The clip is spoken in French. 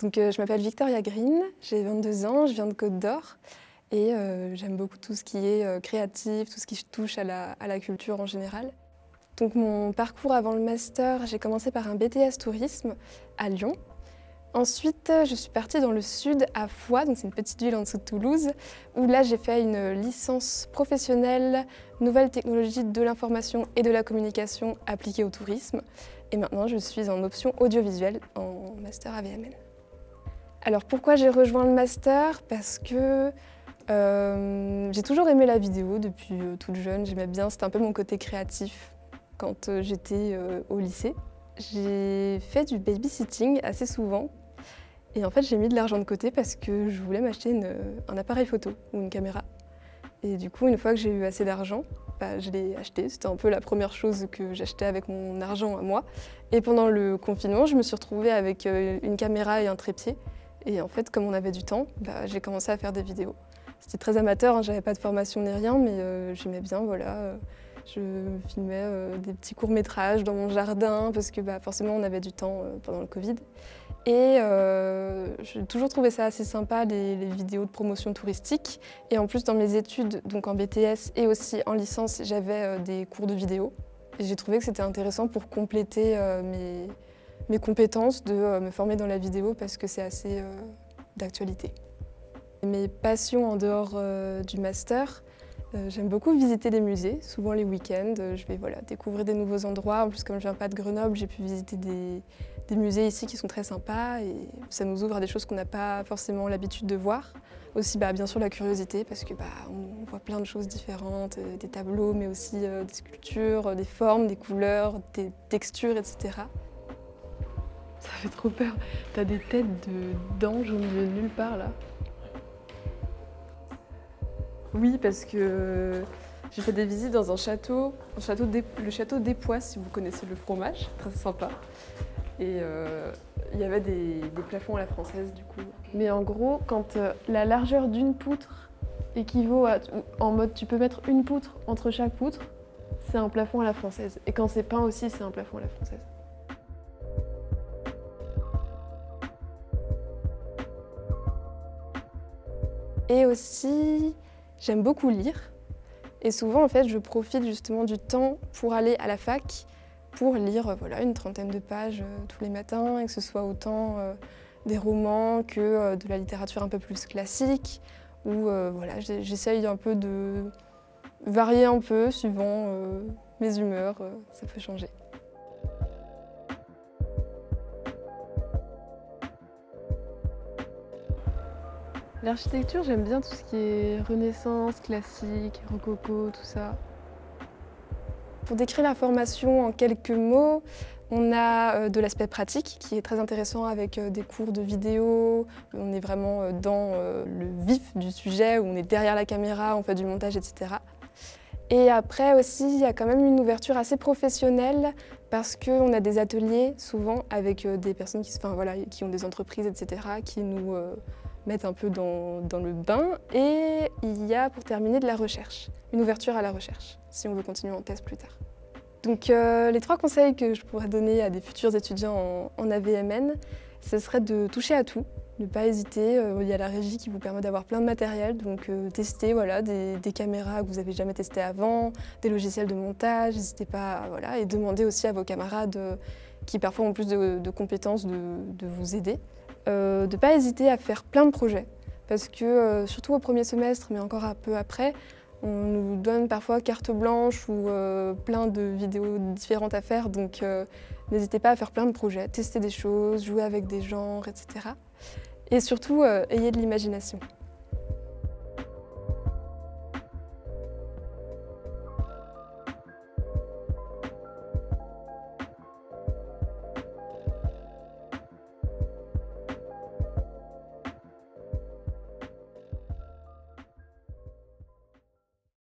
Je m'appelle Victoria Green, j'ai 22 ans, je viens de Côte d'Or et j'aime beaucoup tout ce qui est créatif, tout ce qui touche à la culture en général. Donc mon parcours avant le master, j'ai commencé par un BTS tourisme à Lyon. Ensuite, je suis partie dans le sud à Foix, donc c'est une petite ville en dessous de Toulouse, où là j'ai fait une licence professionnelle nouvelles technologies de l'information et de la communication appliquées au tourisme. Et maintenant, je suis en option audiovisuelle en master AVMN. Alors pourquoi j'ai rejoint le master? Parce que j'ai toujours aimé la vidéo depuis toute jeune, j'aimais bien, c'était un peu mon côté créatif quand j'étais au lycée. J'ai fait du babysitting assez souvent et en fait j'ai mis de l'argent de côté parce que je voulais m'acheter un appareil photo ou une caméra. Et du coup, une fois que j'ai eu assez d'argent, je l'ai acheté. C'était un peu la première chose que j'achetais avec mon argent à moi. Et pendant le confinement, je me suis retrouvée avec une caméra et un trépied. Et en fait, comme on avait du temps, j'ai commencé à faire des vidéos. C'était très amateur, hein, j'avais pas de formation ni rien, mais j'aimais bien, voilà. Je filmais des petits courts-métrages dans mon jardin parce que forcément on avait du temps pendant le Covid. Et j'ai toujours trouvé ça assez sympa, les vidéos de promotion touristique. Et en plus dans mes études, donc en BTS et aussi en licence, j'avais des cours de vidéo. Et j'ai trouvé que c'était intéressant pour compléter mes compétences de me former dans la vidéo parce que c'est assez d'actualité. Mes passions en dehors du master, j'aime beaucoup visiter des musées, souvent les week-ends. Je vais découvrir des nouveaux endroits. En plus, comme je viens pas de Grenoble, j'ai pu visiter des musées ici qui sont très sympas et ça nous ouvre à des choses qu'on n'a pas forcément l'habitude de voir. Aussi, bien sûr, la curiosité parce que on voit plein de choses différentes, des tableaux, mais aussi des sculptures, des formes, des couleurs, des textures, etc. Ça fait trop peur. T'as des têtes d'anges au milieu de nulle part là. Oui, parce que j'ai fait des visites dans un château, le château d'Époix, si vous connaissez le fromage, très sympa. Et il y avait des plafonds à la française du coup. Mais en gros, quand la largeur d'une poutre équivaut à, en mode tu peux mettre une poutre entre chaque poutre, c'est un plafond à la française. Et quand c'est peint aussi, c'est un plafond à la française. Et aussi, j'aime beaucoup lire. Et souvent, en fait, je profite justement du temps pour aller à la fac pour lire une trentaine de pages tous les matins, et que ce soit autant des romans que de la littérature un peu plus classique, où j'essaye un peu de varier un peu suivant mes humeurs, ça peut changer. L'architecture, j'aime bien tout ce qui est Renaissance, classique, rococo, tout ça. Pour décrire la formation en quelques mots, on a de l'aspect pratique qui est très intéressant avec des cours de vidéo. On est vraiment dans le vif du sujet, où on est derrière la caméra, on fait du montage, etc. Et après aussi, il y a quand même une ouverture assez professionnelle parce qu'on a des ateliers souvent avec des personnes qui ont des entreprises, etc., qui nous mettre un peu dans le bain. Et il y a, pour terminer, de la recherche, une ouverture à la recherche, si on veut continuer en thèse plus tard. Donc les 3 conseils que je pourrais donner à des futurs étudiants en AVMN, ce serait de toucher à tout, ne pas hésiter. Il y a la régie qui vous permet d'avoir plein de matériel, donc tester des caméras que vous n'avez jamais testées avant, des logiciels de montage, n'hésitez pas et demandez aussi à vos camarades qui parfois ont plus de compétences de vous aider. De ne pas hésiter à faire plein de projets parce que, surtout au premier semestre, mais encore un peu après, on nous donne parfois carte blanche ou plein de vidéos différentes à faire, donc n'hésitez pas à faire plein de projets, tester des choses, jouer avec des genres, etc. Et surtout, ayez de l'imagination.